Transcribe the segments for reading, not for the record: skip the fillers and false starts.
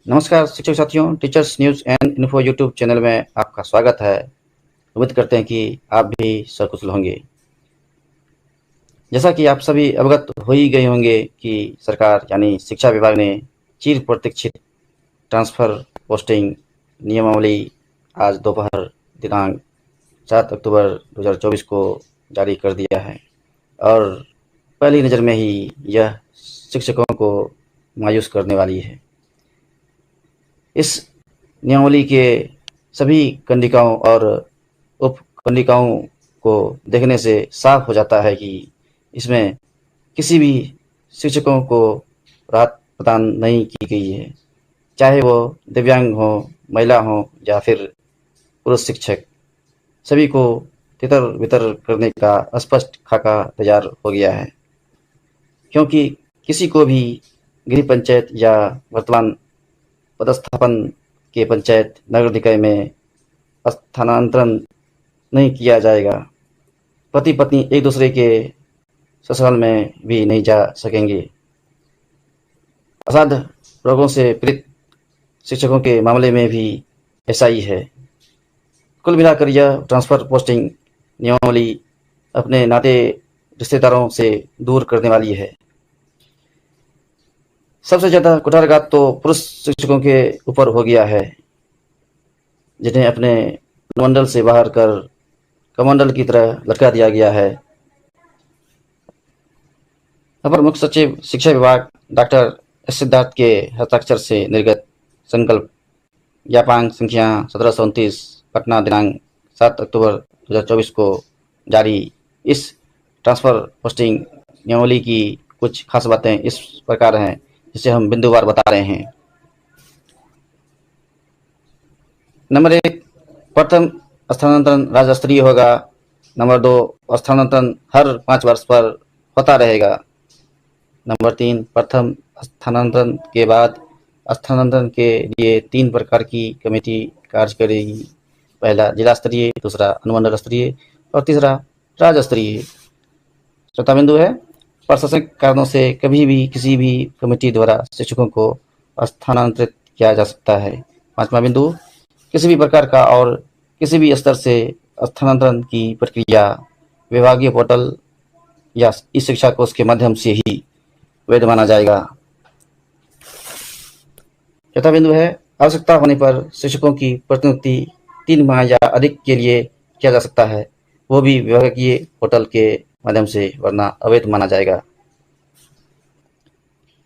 नमस्कार शिक्षक साथियों, teachers news and info YouTube channel में आपका स्वागत है। उम्मीद करते हैं कि आप भी सकुशल होंगे। जैसा कि आप सभी अवगत हो ही गए होंगे कि सरकार यानी शिक्षा विभाग ने चिर प्रतीक्षित ट्रांसफ़र पोस्टिंग नियमावली आज दोपहर दिनांक 7 अक्टूबर 2024 को जारी कर दिया है और पहली नज़र में ही यह शिक्षकों को मायूस करने वाली है। इस नियमावली के सभी कंडिकाओं और उपकंडिकाओं को देखने से साफ हो जाता है कि इसमें किसी भी शिक्षकों को राहत प्रदान नहीं की गई है, चाहे वो दिव्यांग हो, महिला हो या फिर पुरुष शिक्षक। सभी को तितर-बितर करने का स्पष्ट खाका तैयार हो गया है, क्योंकि किसी को भी गृह पंचायत या वर्तमान पदस्थापन के पंचायत नगर निकाय में स्थानांतरण नहीं किया जाएगा। पति पत्नी एक दूसरे के ससुराल में भी नहीं जा सकेंगे। असाध्य रोगों से पीड़ित शिक्षकों के मामले में भी ऐसा ही है। कुल मिलाकर यह ट्रांसफ़र पोस्टिंग नियमावली अपने नाते रिश्तेदारों से दूर करने वाली है। सबसे ज़्यादा कुठाराघात तो पुरुष शिक्षकों के ऊपर हो गया है, जिन्हें अपने अनुमंडल से बाहर कर कमंडल की तरह लटका दिया गया है। अपर मुख्य सचिव शिक्षा विभाग डॉक्टर एस सिद्धार्थ के हस्ताक्षर से निर्गत संकल्प ज्ञापांक संख्या 1729 पटना दिनांक 7 अक्टूबर 2024 को जारी इस ट्रांसफ़र पोस्टिंग नियमावली की कुछ खास बातें इस प्रकार हैं, जिसे हम बिंदुवार बता रहे हैं। नंबर 1, प्रथम स्थानांतरण राज्य स्तरीय होगा। नंबर 2, स्थानांतरण हर 5 वर्ष पर होता रहेगा। नंबर 3, प्रथम स्थानांतरण के बाद स्थानांतरण के लिए 3 प्रकार की कमेटी कार्य करेगी। पहला जिला स्तरीय, दूसरा अनुमंडल स्तरीय और तीसरा राज्य स्तरीय। चौथा बिंदु है, प्रशासनिक कारणों से कभी भी किसी भी कमेटी द्वारा शिक्षकों को स्थानांतरित किया जा सकता है। पांचवा बिंदु, किसी भी प्रकार का और किसी भी स्तर से स्थानांतरण की प्रक्रिया विभागीय पोर्टल या ई शिक्षा कोष के माध्यम से ही वैध माना जाएगा। चौथा बिंदु है, आवश्यकता होने पर शिक्षकों की प्रतिनियुक्ति 3 माह या अधिक के लिए किया जा सकता है, वो भी विभागीय पोर्टल के माध्यम से, वरना अवैध माना जाएगा।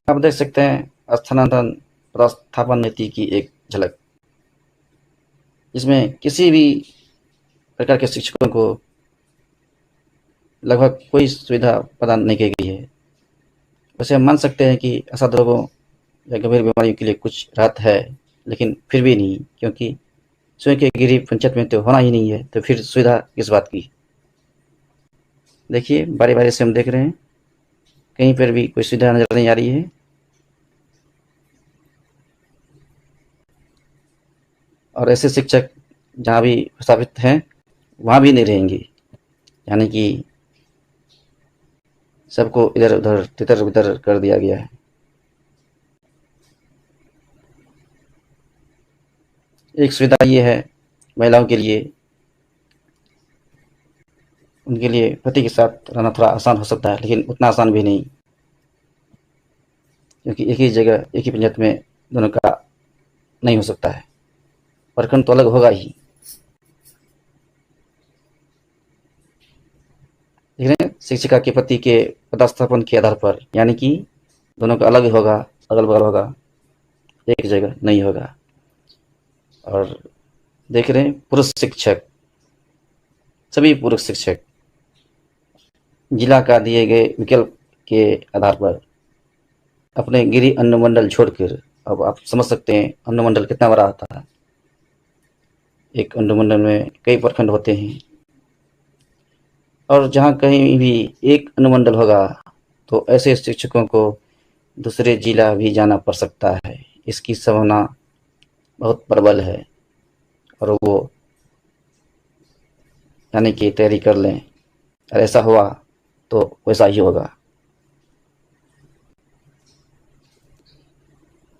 आप देख सकते हैं स्थानांतरण प्रस्थापन नीति की एक झलक, जिसमें किसी भी प्रकार के शिक्षकों को लगभग कोई सुविधा प्रदान नहीं की गई है। वैसे हम मान सकते हैं कि असाध्य रोगों या गंभीर बीमारियों के लिए कुछ राहत है, लेकिन फिर भी नहीं, क्योंकि स्वयं के गृह पंचायत में तो होना ही नहीं है, तो फिर सुविधा किस बात की। देखिए बारी बारी से हम देख रहे हैं, कहीं पर भी कोई सुविधा नजर नहीं आ रही है। और ऐसे शिक्षक जहाँ भी प्रस्तावित हैं वहाँ भी नहीं रहेंगे, यानी कि सबको इधर उधर तितर बितर कर दिया गया है। एक सुविधा ये है महिलाओं के लिए, उनके लिए पति के साथ रहना थोड़ा आसान हो सकता है, लेकिन उतना आसान भी नहीं, क्योंकि एक ही जगह एक ही पंचायत में दोनों का नहीं हो सकता है, प्रखंड तो अलग होगा ही। देख रहे हैं, शिक्षिका के पति के पदस्थापन के आधार पर, यानी कि दोनों का अलग होगा, अगल बगल होगा, एक जगह नहीं होगा। और देख रहे हैं पुरुष शिक्षक, सभी पुरुष शिक्षक जिला का दिए गए विकल्प के आधार पर अपने गृह अनुमंडल छोड़कर, अब आप समझ सकते हैं अनुमंडल कितना बड़ा होता है। एक अनुमंडल में कई प्रखंड होते हैं, और जहाँ कहीं भी एक अनुमंडल होगा तो ऐसे शिक्षकों को दूसरे जिला भी जाना पड़ सकता है। इसकी संभावना बहुत प्रबल है, और वो जाने की तैयारी कर लें, और ऐसा हुआ तो वैसा ही होगा।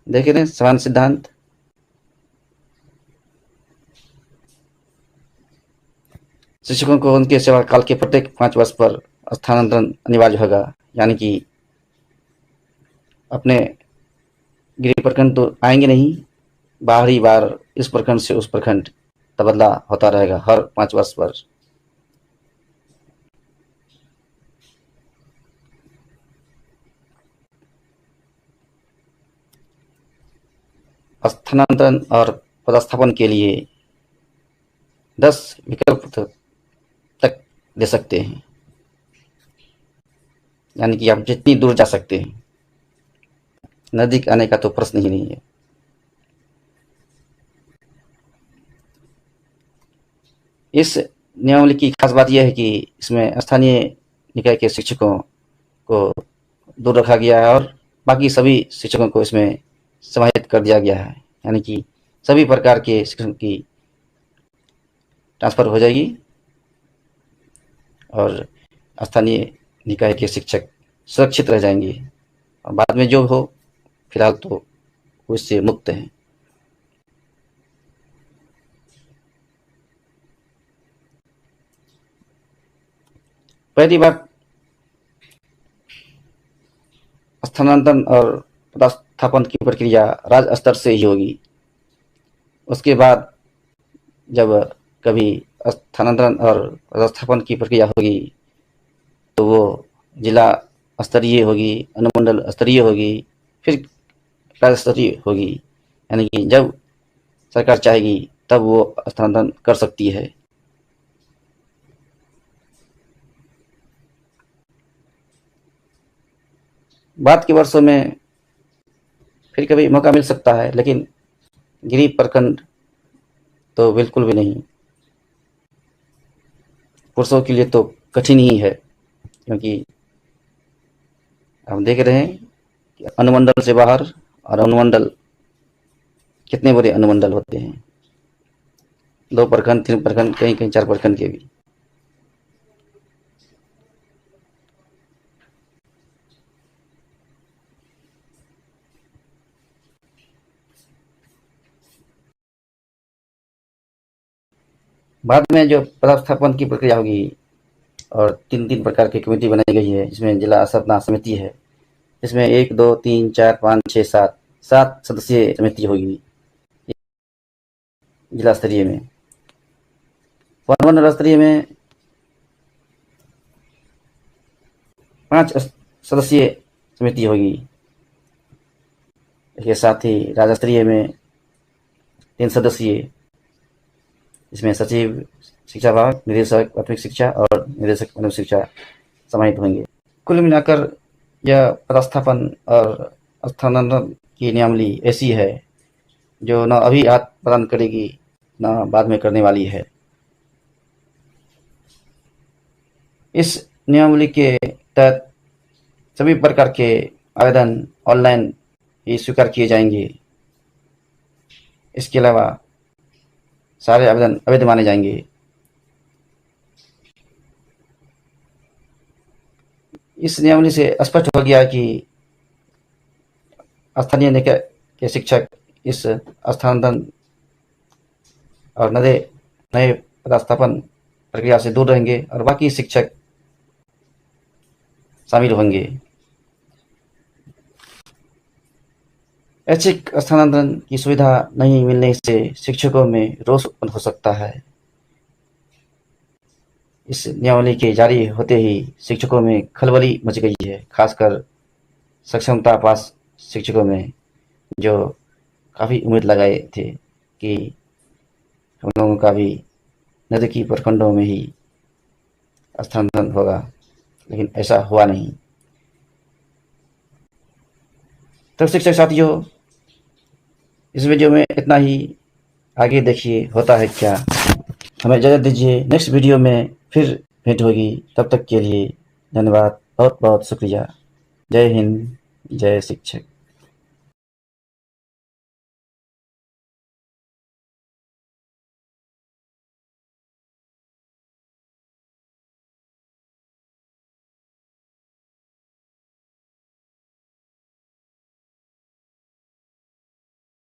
देखे थे समान सिद्धांत। शिक्षकों को उनके सेवा काल के प्रत्येक 5 वर्ष पर स्थानांतरण अनिवार्य होगा, यानी कि अपने गृह प्रखंड तो आएंगे नहीं, बाहरी बार इस प्रखंड से उस प्रखंड तबादला होता रहेगा हर 5 वर्ष पर। स्थानांतरण और पदस्थापन के लिए 10 विकल्प तक दे सकते हैं, यानी कि आप जितनी दूर जा सकते हैं, नजदीक आने का तो प्रश्न ही नहीं है। इस नियमावली की खास बात यह है कि इसमें स्थानीय निकाय के शिक्षकों को दूर रखा गया है और बाकी सभी शिक्षकों को इसमें समाहित कर दिया गया है, यानी कि सभी प्रकार के शिक्षकों की ट्रांसफर हो जाएगी और स्थानीय निकाय के शिक्षक सुरक्षित रह जाएंगे और बाद में जो हो, फिलहाल तो उससे मुक्त हैं। पहली बात, स्थानांतरण और पदस्थापन की प्रक्रिया राज्य स्तर से ही होगी। उसके बाद जब कभी स्थानांतरण और पदस्थापन की प्रक्रिया होगी तो वो जिला स्तरीय होगी, अनुमंडल स्तरीय होगी, फिर राज्य स्तरीय होगी, यानी कि जब सरकार चाहेगी तब वो स्थानांतरण कर सकती है। बाद के वर्षों में फिर कभी मौका मिल सकता है, लेकिन गृह प्रखंड तो बिल्कुल भी नहीं। पुरुषों के लिए तो कठिन ही है, क्योंकि हम देख रहे हैं कि अनुमंडल से बाहर और अनुमंडल कितने बड़े अनुमंडल होते हैं, 2 प्रखंड, 3 प्रखंड, कहीं कहीं 4 प्रखंड के भी। बाद में जो पदस्थापन की प्रक्रिया होगी और 3 प्रकार की कमेटी बनाई गई है, इसमें जिला स्थापना समिति है, इसमें 1, 2, 3, 4, 5, 6, 7 सदस्यीय समिति होगी जिला स्तरीय में। अनुमंडल स्तरीय में 5 सदस्यीय समिति होगी। इसके साथ ही राज्य स्तरीय में 3 सदस्यीय, इसमें सचिव शिक्षा विभाग, निदेशक प्राथमिक शिक्षा और निदेशक माध्यमिक शिक्षा समाहित होंगे। कुल मिलाकर यह पदस्थापन और स्थानांतरण की नियमावली ऐसी है जो न अभी हाथ प्रदान करेगी न बाद में करने वाली है। इस नियमावली के तहत सभी प्रकार के आवेदन ऑनलाइन ही स्वीकार किए जाएंगे। इसके अलावा सारे आवेदन अवैध माने जाएंगे। इस नियमावली से स्पष्ट हो गया कि स्थानीय निकाय के शिक्षक इस स्थानांतरण और नए पदस्थापन प्रक्रिया से दूर रहेंगे और बाकी शिक्षक शामिल होंगे। ऐच्छिक स्थानांतरण की सुविधा नहीं मिलने से शिक्षकों में रोष उत्पन्न हो सकता है। इस नियमावली के जारी होते ही शिक्षकों में खलबली मच गई है, खासकर सक्षमता पास शिक्षकों में, जो काफ़ी उम्मीद लगाए थे कि हम लोगों का भी नज़दीकी प्रखंडों में ही स्थानांतरण होगा, लेकिन ऐसा हुआ नहीं। तो शिक्षक साथियों, इस वीडियो में इतना ही। आगे देखिए होता है क्या। हमें इजाज़त दीजिए, नेक्स्ट वीडियो में फिर भेंट होगी। तब तक के लिए धन्यवाद, बहुत बहुत शुक्रिया। जय हिंद, जय शिक्षक।